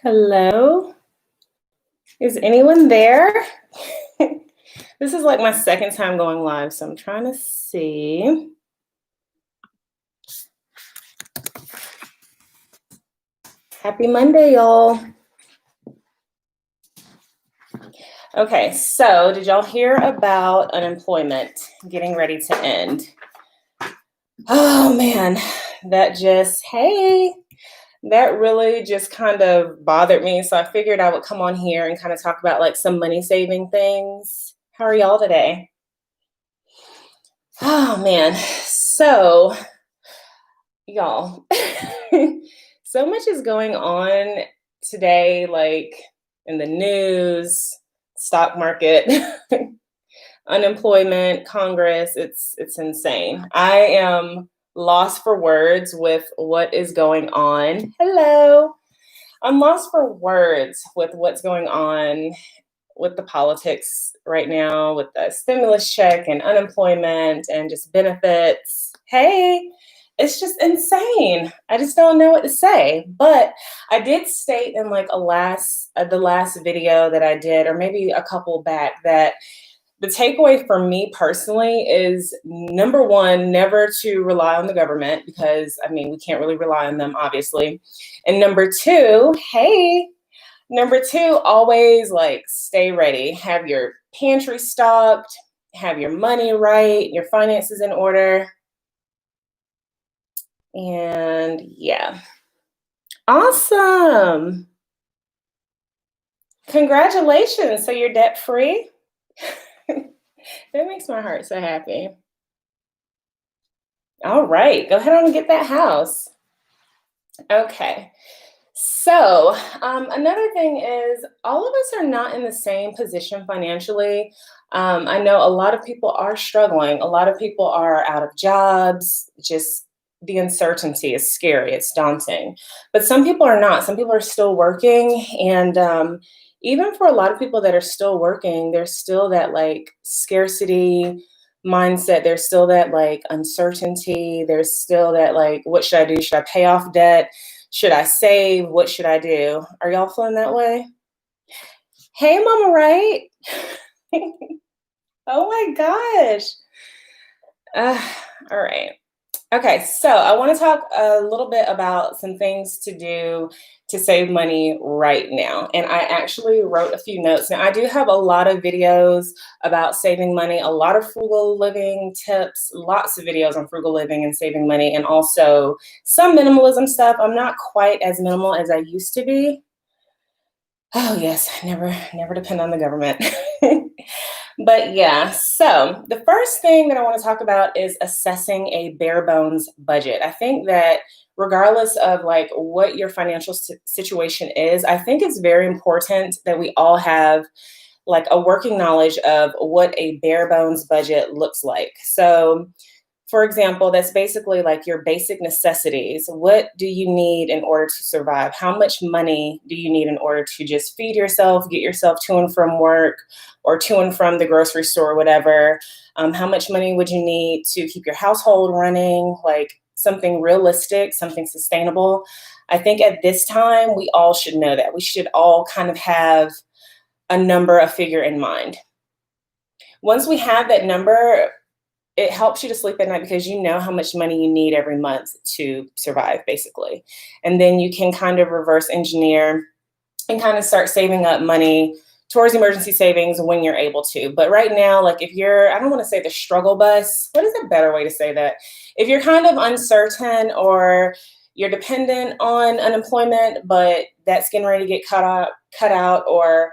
Hello, is anyone there? This is like my second time going live, so I'm trying to see. Happy Monday, y'all. Okay, so did y'all hear about unemployment getting ready to end? Oh man, that really just kind of bothered me. So I figured I would come on here and kind of talk about like some money saving things. How are y'all today? Oh man, so y'all, so much is going on today, like in the news, stock market, unemployment, Congress. It's insane. I am lost for words with what is going on. Hello. I'm lost for words with what's going on with the politics right now, with the stimulus check and unemployment and just benefits. Hey, it's just insane. I just don't know what to say. But I did state in like the last video that I did, or maybe a couple back, that the takeaway for me personally is number one, never to rely on the government because I mean we can't really rely on them, obviously. And number two, always like stay ready. Have your pantry stocked, have your money right, your finances in order. And yeah. Awesome. Congratulations. So you're debt free? That makes my heart so happy. All right, go ahead on and get that house. Okay. So, another thing is all of us are not in the same position financially. I know a lot of people are struggling. A lot of people are out of jobs. Just the uncertainty is scary. It's daunting. But some people are not. Some people are still working. And even for a lot of people that are still working, there's still that like scarcity mindset. There's still that like uncertainty. There's still that like, what should I do? Should I pay off debt? Should I save? What should I do? Are y'all feeling that way? Hey, Mama, right? Oh my gosh. All right. Okay, so I want to talk a little bit about some things to do to save money right now. And I actually wrote a few notes. Now, I do have a lot of videos about saving money, a lot of frugal living tips, lots of videos on frugal living and saving money, and also some minimalism stuff. I'm not quite as minimal as I used to be. Oh yes, never depend on the government. But yeah, so the first thing that I want to talk about is assessing a bare bones budget. I think that regardless of like what your financial situation is, I think it's very important that we all have like a working knowledge of what a bare bones budget looks like. So for example, that's basically like your basic necessities. What do you need in order to survive? How much money do you need in order to just feed yourself, get yourself to and from work or to and from the grocery store, or whatever? How much money would you need to keep your household running? Like something realistic, something sustainable. I think at this time, we all should know that. We should all kind of have a number, a figure in mind. Once we have that number, it helps you to sleep at night because you know how much money you need every month to survive, basically. And then you can kind of reverse engineer and kind of start saving up money towards emergency savings when you're able to. But right now, like if you're, I don't want to say the struggle bus, what is a better way to say that? If you're kind of uncertain or you're dependent on unemployment, but that's getting ready to get cut out, or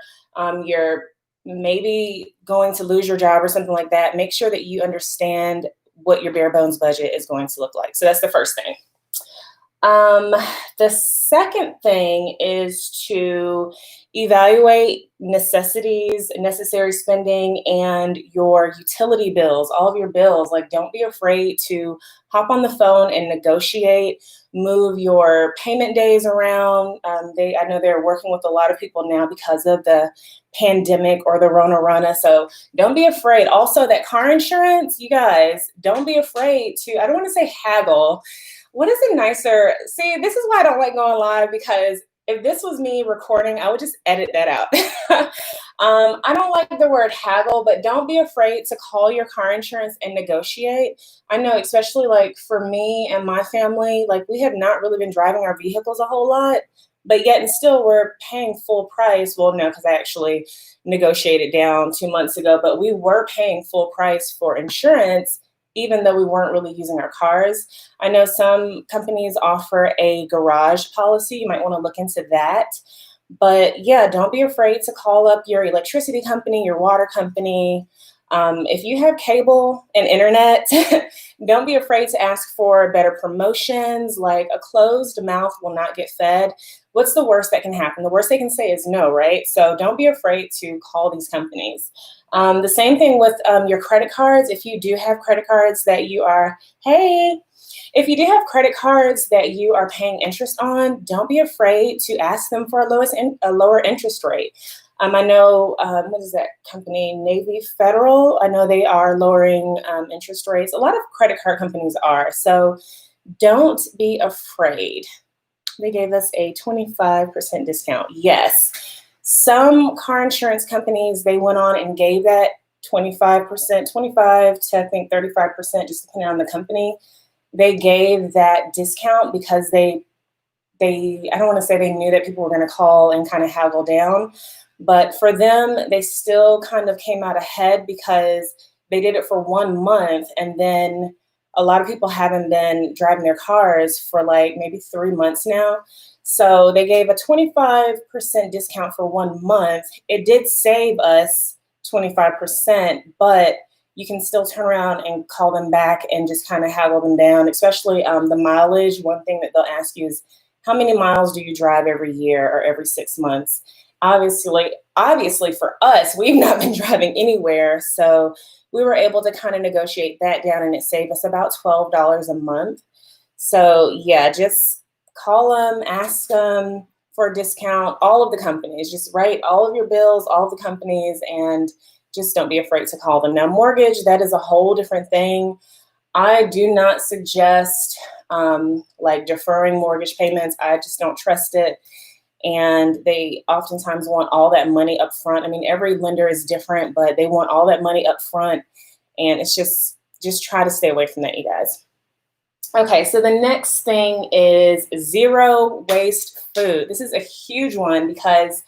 you're maybe going to lose your job or something like that, make sure that you understand what your bare bones budget is going to look like. So that's the first thing. Um, the second thing is to evaluate necessities, necessary spending, and your utility bills, all of your bills. Like, don't be afraid to hop on the phone and negotiate, move your payment days around. I know they're working with a lot of people now because of the pandemic or the Rona. So don't be afraid. Also, that car insurance, you guys, don't be afraid to, I don't want to say haggle. What is a nicer? See, this is why I don't like going live, because if this was me recording, I would just edit that out. I don't like the word haggle, but don't be afraid to call your car insurance and negotiate. I know, especially like for me and my family, like we have not really been driving our vehicles a whole lot, but yet and still we're paying full price. Well, no, because I actually negotiated down 2 months ago, but we were paying full price for insurance, even though we weren't really using our cars. I know some companies offer a garage policy. You might want to look into that. But yeah, don't be afraid to call up your electricity company, your water company. If you have cable and internet, don't be afraid to ask for better promotions. Like, a closed mouth will not get fed. What's the worst that can happen? The worst they can say is no, right? So don't be afraid to call these companies. The same thing with your credit cards. If you do have credit cards that you are, if you do have credit cards that you are paying interest on, don't be afraid to ask them for a lower interest rate. I know, what is that company, Navy Federal? I know they are lowering interest rates. A lot of credit card companies are. So don't be afraid. They gave us a 25% discount. Yes. Some car insurance companies, they went on and gave that 25%, 25 to I think 35%, just depending on the company. They gave that discount because they I don't want to say they knew that people were going to call and kind of haggle down, but for them, they still kind of came out ahead because they did it for 1 month, and then a lot of people haven't been driving their cars for like maybe 3 months now. So they gave a 25% discount for 1 month. It did save us 25%, but you can still turn around and call them back and just kind of haggle them down, especially the mileage. One thing that they'll ask you is, how many miles do you drive every year or every 6 months? Obviously for us, we've not been driving anywhere. So we were able to kind of negotiate that down, and it saved us about $12 a month. So yeah, just call them, ask them for a discount, all of the companies. Just write all of your bills, all of the companies, and just don't be afraid to call them. Now, mortgage, that is a whole different thing. I do not suggest like deferring mortgage payments. I just don't trust it. And they oftentimes want all that money up front. I mean, every lender is different, but they want all that money up front. And it's just try to stay away from that, you guys. Okay, so the next thing is zero waste food. This is a huge one because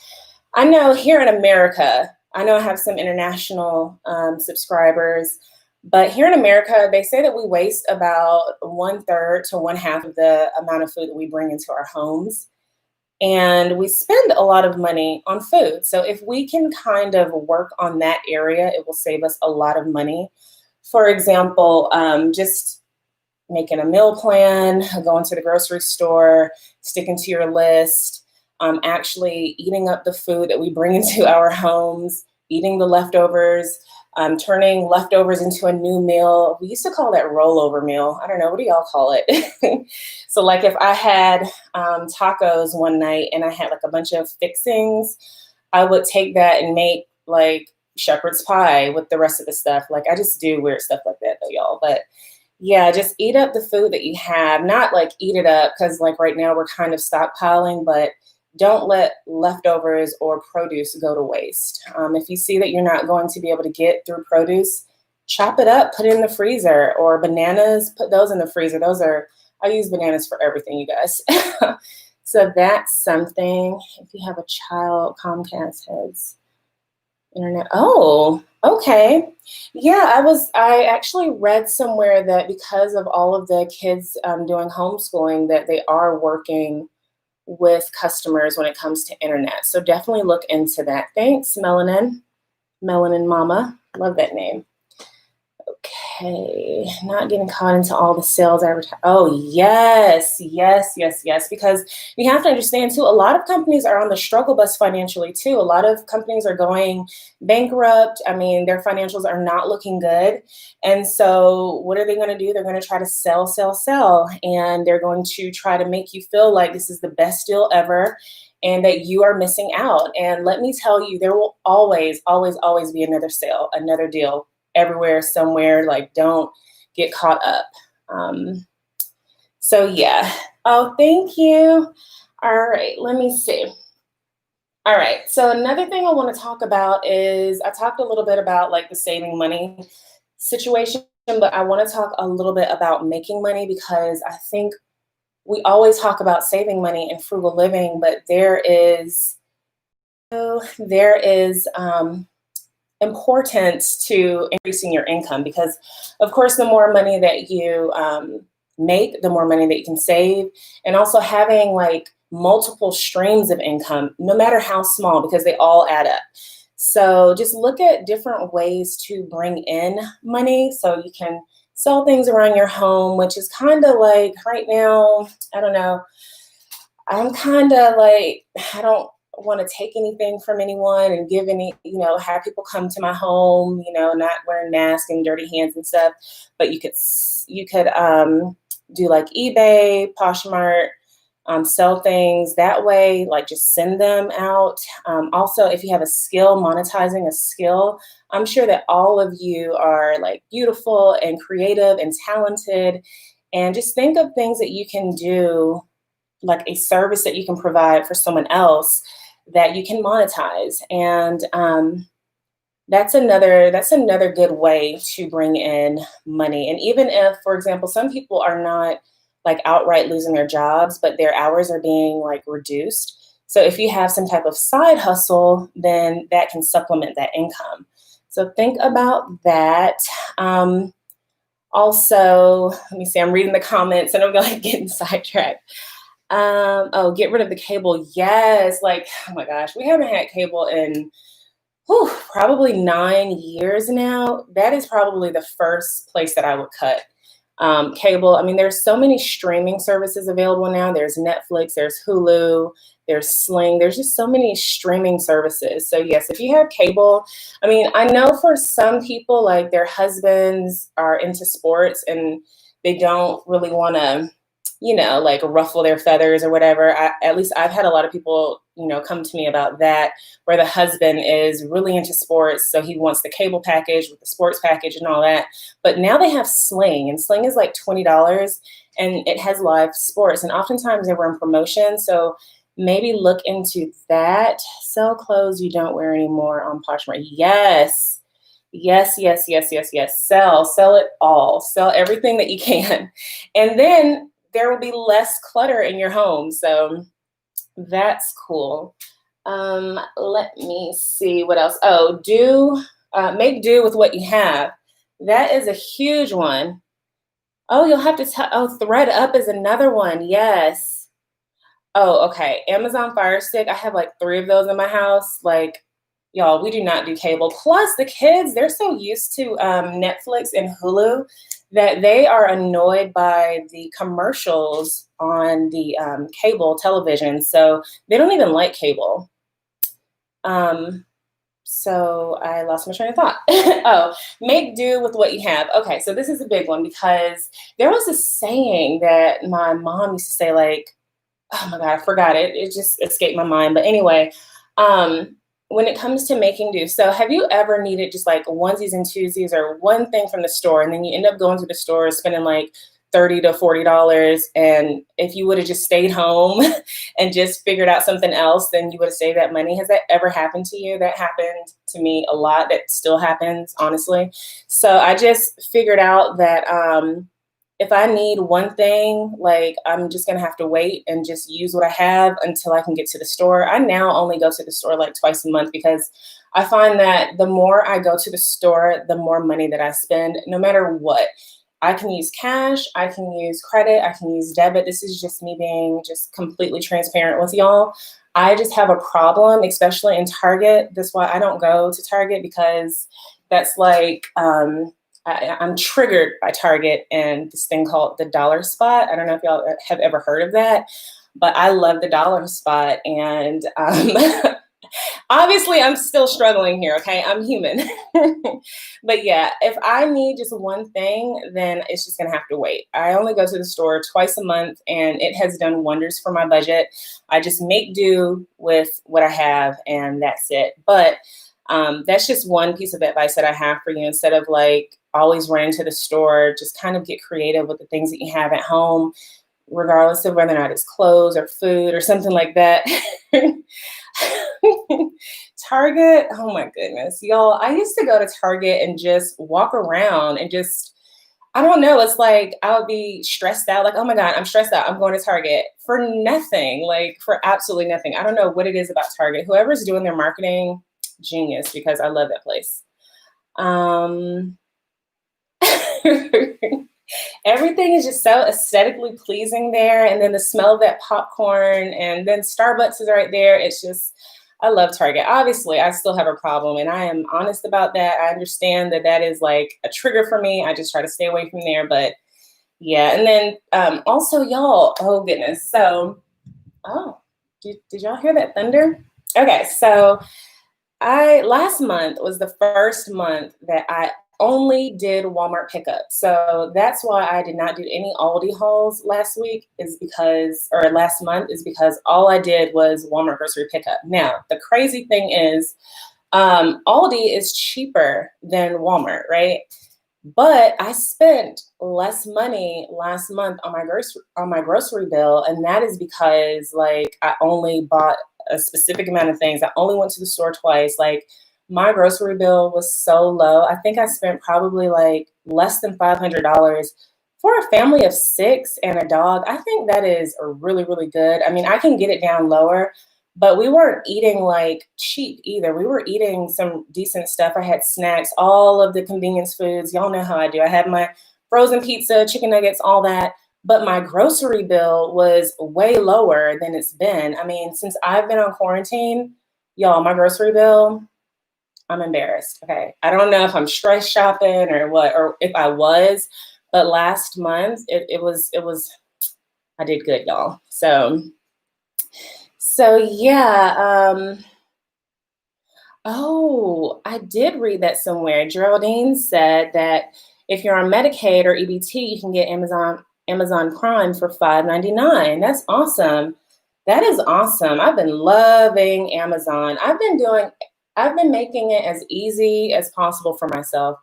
I know here in America, I know I have some international subscribers, but here in America, they say that we waste about 1/3 to 1/2 of the amount of food that we bring into our homes. And we spend a lot of money on food. So if we can kind of work on that area, it will save us a lot of money. For example, just making a meal plan, going to the grocery store, sticking to your list, actually eating up the food that we bring into our homes, eating the leftovers, turning leftovers into a new meal. We used to call that rollover meal. I don't know, what do y'all call it? So like if I had tacos one night and I had like a bunch of fixings, I would take that and make like shepherd's pie with the rest of the stuff. Like, I just do weird stuff like that though, y'all. But yeah, just eat up the food that you have. Not like eat it up, because like right now we're kind of stockpiling, but don't let leftovers or produce go to waste. If you see that you're not going to be able to get through produce, chop it up, put it in the freezer. Or bananas, put those in the freezer. I use bananas for everything, you guys. So that's something. If you have a child, Comcast has internet. Oh, okay. Yeah, I actually read somewhere that because of all of the kids doing homeschooling, that they are working with customers when it comes to internet. So definitely look into that. Thanks, Melanin Mama. Love that name. Okay, not getting caught into all the sales advertising. Oh, yes, yes, yes, yes. Because you have to understand too, a lot of companies are on the struggle bus financially too. A lot of companies are going bankrupt. I mean, their financials are not looking good. And so, what are they going to do? They're going to try to sell, sell, sell. And they're going to try to make you feel like this is the best deal ever and that you are missing out. And let me tell you, there will always, always, always be another sale, another deal everywhere, somewhere. Like, don't get caught up. Um, so, yeah. Oh, thank you. All right, let me see. All right, so another thing I want to talk about is I talked a little bit about like the saving money situation, but I want to talk a little bit about making money because I think we always talk about saving money and frugal living, but there is importance to increasing your income because, of course, the more money that you make, the more money that you can save, and also having like multiple streams of income, no matter how small, because they all add up. So just look at different ways to bring in money so you can sell things around your home, which is kind of like right now, I don't know. I'm kind of like, I don't want to take anything from anyone and give any, have people come to my home, not wearing masks and dirty hands and stuff. But you could do like eBay, Poshmark, sell things that way, like just send them out. Also, if you have a skill, monetizing a skill, I'm sure that all of you are like beautiful and creative and talented. And just think of things that you can do, like a service that you can provide for someone else that you can monetize. And that's another good way to bring in money. And even if, for example, some people are not like outright losing their jobs, but their hours are being like reduced. So if you have some type of side hustle, then that can supplement that income. So think about that. Also, let me see, I'm reading the comments and I'm like getting sidetracked. Oh, get rid of the cable. Yes. Like, oh my gosh, we haven't had cable in probably 9 years now. That is probably the first place that I would cut cable. I mean, there's so many streaming services available now. There's Netflix, there's Hulu, there's Sling. There's just so many streaming services. So yes, if you have cable, I mean, I know for some people, like their husbands are into sports and they don't really want to, like ruffle their feathers or whatever. At least I've had a lot of people, come to me about that, where the husband is really into sports. So he wants the cable package with the sports package and all that. But now they have Sling, and Sling is like $20 and it has live sports. And oftentimes they were in promotion. So maybe look into that. Sell clothes you don't wear anymore on Poshmark. Yes. Yes, yes, yes, yes, yes. Sell it all. Sell everything that you can. And then there will be less clutter in your home. So that's cool. Let me see what else. Oh, make do with what you have. That is a huge one. Oh, you'll have to tell. Oh, thread up is another one. Yes. Oh, okay. Amazon Fire Stick. I have like 3 of those in my house. Like, y'all, we do not do cable. Plus, the kids, they're so used to Netflix and Hulu that they are annoyed by the commercials on the cable television. So they don't even like cable. So I lost my train of thought. Oh, make do with what you have. Okay, so this is a big one because there was a saying that my mom used to say, like, oh my God, I forgot it. It just escaped my mind. But anyway, when it comes to making do, so have you ever needed just like onesies and twosies or one thing from the store, and then you end up going to the store spending like $30 to $40, and if you would have just stayed home and just figured out something else, then you would have saved that money? Has that ever happened to you? That happened to me a lot. That still happens, honestly. So I just figured out that if I need one thing, like I'm just gonna have to wait and just use what I have until I can get to the store. I now only go to the store like twice a month because I find that the more I go to the store, the more money that I spend, no matter what. I can use cash, I can use credit, I can use debit. This is just me being just completely transparent with y'all. I just have a problem, especially in Target. That's why I don't go to Target, because that's like I'm triggered by Target and this thing called the dollar spot. I don't know if y'all have ever heard of that, but I love the dollar spot. And obviously, I'm still struggling here, okay? I'm human. But yeah, if I need just one thing, then it's just gonna have to wait. I only go to the store twice a month, and it has done wonders for my budget. I just make do with what I have, and that's it. But that's just one piece of advice that I have for you. Instead of like always running to the store, just kind of get creative with the things that you have at home, regardless of whether or not it's clothes or food or something like that. Target, oh my goodness, y'all. I used to go to Target and just walk around and just, I don't know, it's like I would be stressed out, like, oh my God, I'm stressed out. I'm going to Target for nothing, like for absolutely nothing. I don't know what it is about Target. Whoever's doing their marketing, genius, because I love that place. Everything is just so aesthetically pleasing there. And then the smell of that popcorn, and then Starbucks is right there. It's just, I love Target. Obviously, I still have a problem, and I am honest about that. I understand that that is like a trigger for me. I just try to stay away from there. But yeah. And then also, y'all, oh goodness. So, oh, did y'all hear that thunder? Okay. So last month was the first month that I only did Walmart pickup. So that's why I did not do any Aldi hauls last month is because all I did was Walmart grocery pickup. Now, the crazy thing is, Aldi is cheaper than Walmart, right? But I spent less money last month on my grocery bill, and that is because like I only bought a specific amount of things. I only went to the store twice. Like my grocery bill was so low. I think I spent probably like less than $500 for a family of 6 and a dog. I think that is really, really good. I mean, I can get it down lower, but we weren't eating like cheap either. We were eating some decent stuff. I had snacks, all of the convenience foods. Y'all know how I do. I had my frozen pizza, chicken nuggets, all that. But my grocery bill was way lower than it's been. I mean, since I've been on quarantine, y'all, my grocery bill, I'm embarrassed. Okay. I don't know if I'm stress shopping or what, or if I was, but last month it was, I did good, y'all. So yeah, oh, I did read that somewhere. Geraldine said that if you're on Medicaid or EBT, you can get Amazon Prime for $5.99. That's awesome. That is awesome. I've been loving Amazon. I've been making it as easy as possible for myself.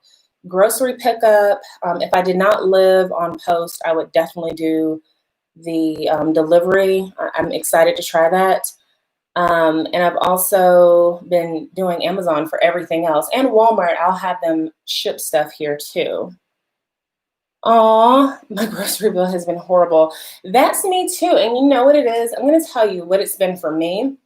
Grocery pickup. If I did not live on post, I would definitely do the delivery. I'm excited to try that. And I've also been doing Amazon for everything else, and Walmart. I'll have them ship stuff here too. Aw, my grocery bill has been horrible. That's me too. And you know what it is? I'm going to tell you what it's been for me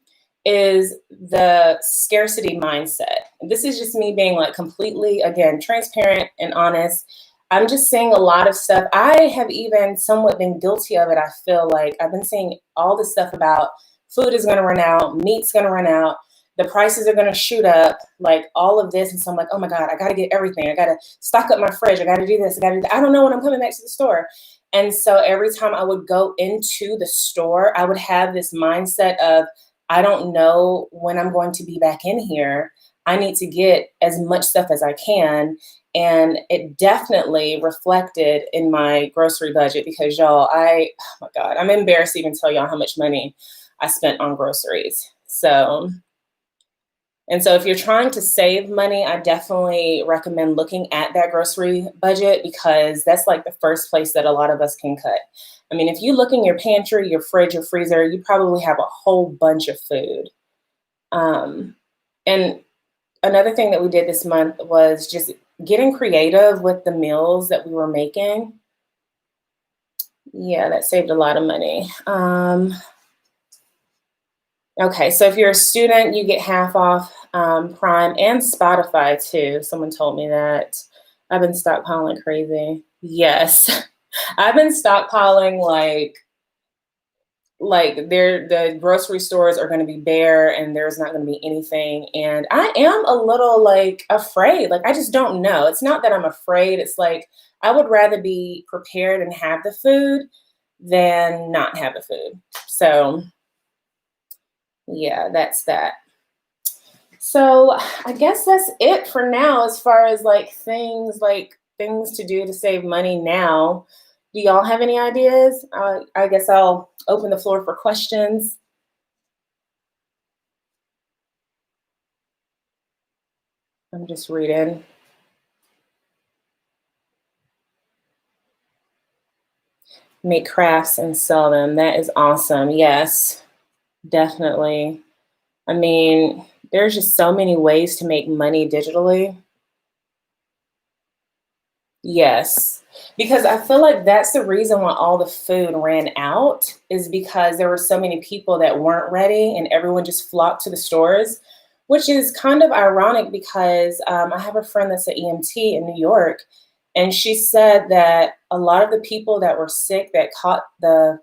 is the scarcity mindset. This is just me being like completely, again, transparent and honest. I'm just seeing a lot of stuff. I have even somewhat been guilty of it. I feel like I've been seeing all this stuff about food is going to run out, meat's going to run out, the prices are going to shoot up, like all of this. And so I'm like, oh my God, I got to get everything. I got to stock up my fridge. I got to do this. I got to do that. I don't know when I'm coming back to the store. And so every time I would go into the store, I would have this mindset of, I don't know when I'm going to be back in here. I need to get as much stuff as I can. And it definitely reflected in my grocery budget because y'all, oh my God, I'm embarrassed to even tell y'all how much money I spent on groceries. So if you're trying to save money, I definitely recommend looking at that grocery budget because that's like the first place that a lot of us can cut. I mean, if you look in your pantry, your fridge, your freezer, you probably have a whole bunch of food. And another thing that we did this month was just getting creative with the meals that we were making. Yeah, that saved a lot of money. Okay, so if you're a student, you get half off Prime and Spotify too. Someone told me that. I've been stockpiling crazy. Yes, I've been stockpiling like like the grocery stores are going to be bare and there's not going to be anything, and I am a little like afraid. Like I just don't know. It's not that I'm afraid. It's like I would rather be prepared and have the food than not have the food. So yeah, that's that. So I guess that's it for now as far as like things to do to save money now. Do y'all have any ideas? I guess I'll open the floor for questions. I'm just reading. Make crafts and sell them. That is awesome. Yes, definitely. I mean, there's just so many ways to make money digitally. Yes, because I feel like that's the reason why all the food ran out is because there were so many people that weren't ready and everyone just flocked to the stores, which is kind of ironic because I have a friend that's an EMT in New York, and she said that a lot of the people that were sick that caught the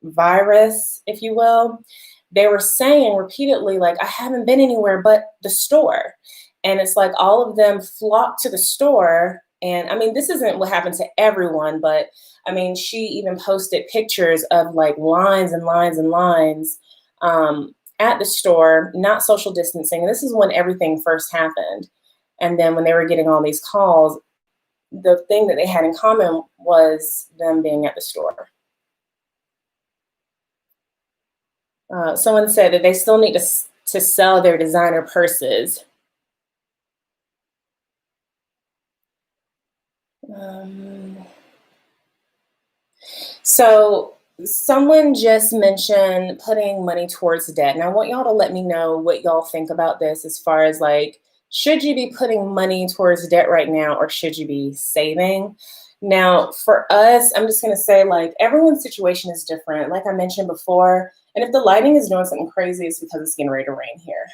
virus, if you will, they were saying repeatedly, like, I haven't been anywhere but the store. And it's like all of them flocked to the store. And I mean, this isn't what happened to everyone, but I mean, she even posted pictures of like lines and lines and lines at the store, not social distancing. And this is when everything first happened. And then when they were getting all these calls, the thing that they had in common was them being at the store. Someone said that they still need to sell their designer purses. Um, so someone just mentioned putting money towards debt, and I want y'all to let me know what y'all think about this as far as like, should you be putting money towards debt right now or should you be saving? Now, for us, I'm just going to say like everyone's situation is different. Like I mentioned before, and if the lighting is doing something crazy, it's because it's getting ready to rain here.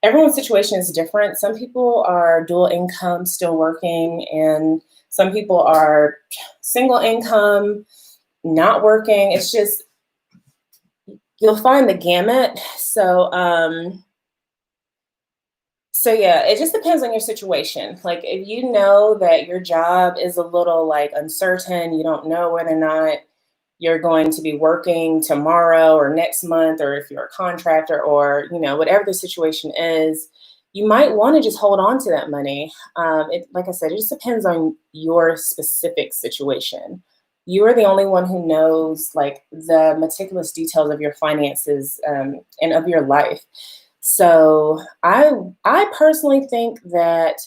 Everyone's situation is different. Some people are dual income, still working, and some people are single income, not working. It's just, you'll find the gamut. So yeah, it just depends on your situation. Like if you know that your job is a little like uncertain, you don't know whether or not you're going to be working tomorrow or next month, or if you're a contractor or, whatever the situation is, you might want to just hold on to that money. Like I said, it just depends on your specific situation. You are the only one who knows like the meticulous details of your finances and of your life. So I personally think that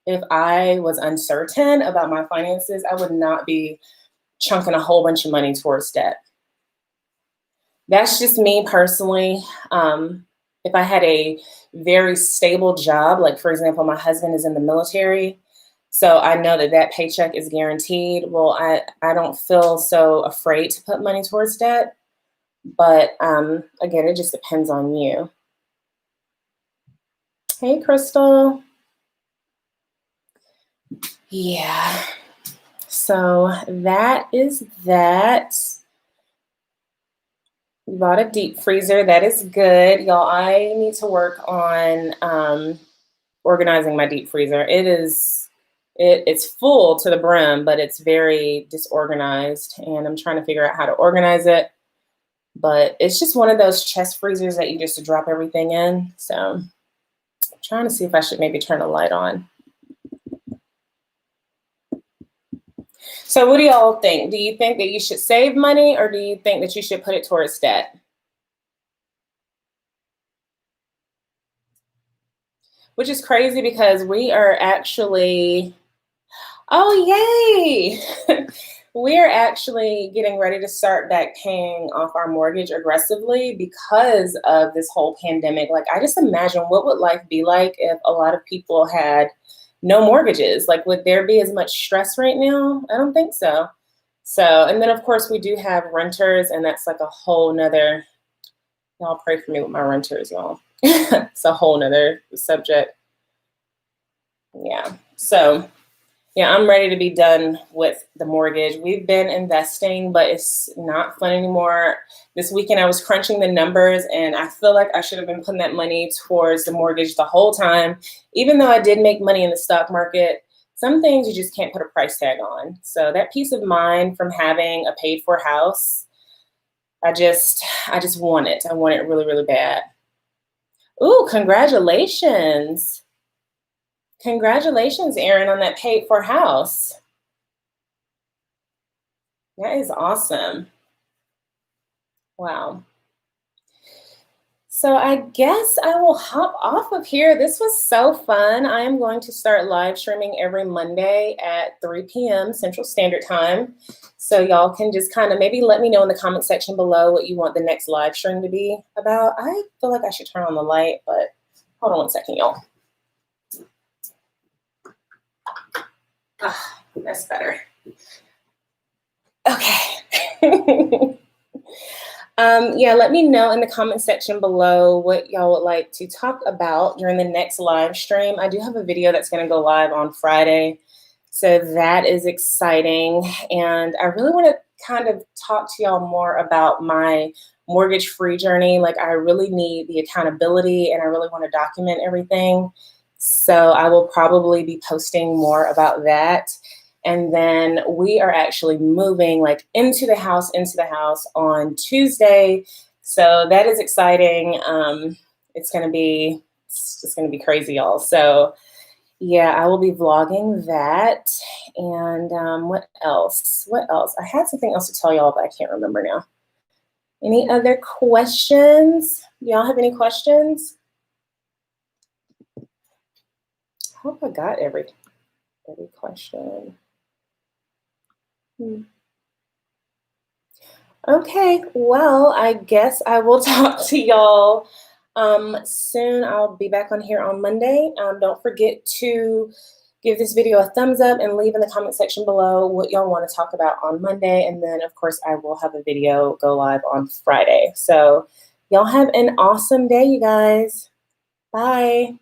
if I was uncertain about my finances, I would not be chunking a whole bunch of money towards debt. That's just me personally. If I had a very stable job, like for example, my husband is in the military, so I know that that paycheck is guaranteed. Well, I don't feel so afraid to put money towards debt. But again, it just depends on you. Hey, Crystal. Yeah. So that is that. Bought a deep freezer. That is good. Y'all, I need to work on organizing my deep freezer. It's full to the brim, but it's very disorganized, and I'm trying to figure out how to organize it. But it's just one of those chest freezers that you just drop everything in. So I'm trying to see if I should maybe turn a light on. So what do y'all think? Do you think that you should save money, or do you think that you should put it towards debt? Which is crazy because we are actually, oh, yay! We are actually getting ready to start back paying off our mortgage aggressively because of this whole pandemic. Like, I just imagine what would life be like if a lot of people had no mortgages? Like, would there be as much stress right now? I don't think so. So, and then of course we do have renters, and that's like a whole nother, y'all pray for me with my renters, y'all. It's a whole nother subject. Yeah. So Yeah, I'm ready to be done with the mortgage. We've been investing, but it's not fun anymore. This weekend, I was crunching the numbers, and I feel like I should have been putting that money towards the mortgage the whole time. Even though I did make money in the stock market, some things you just can't put a price tag on. So that peace of mind from having a paid for house, I just want it. I want it really, really bad. Ooh, congratulations. Congratulations, Erin, on that paid for house. That is awesome. Wow. So I guess I will hop off of here. This was so fun. I am going to start live streaming every Monday at 3 p.m. Central Standard Time. So y'all can just kind of maybe let me know in the comment section below what you want the next live stream to be about. I feel like I should turn on the light, but hold on one second, y'all. Ah, that's better. Okay. Yeah, let me know in the comment section below what y'all would like to talk about during the next live stream. I do have a video that's going to go live on Friday, so that is exciting. And I really want to kind of talk to y'all more about my mortgage-free journey. Like, I really need the accountability, and I really want to document everything. So I will probably be posting more about that. And then we are actually moving like into the house on Tuesday. So that is exciting. It's just gonna be crazy, y'all. So yeah, I will be vlogging that. And what else? What else? I had something else to tell y'all, but I can't remember now. Any other questions? Do y'all have any questions? I hope I got every question. Okay, well, I guess I will talk to y'all soon. I'll be back on here on Monday. Don't forget to give this video a thumbs up and leave in the comment section below what y'all want to talk about on Monday. And then, of course, I will have a video go live on Friday. So y'all have an awesome day, you guys. Bye.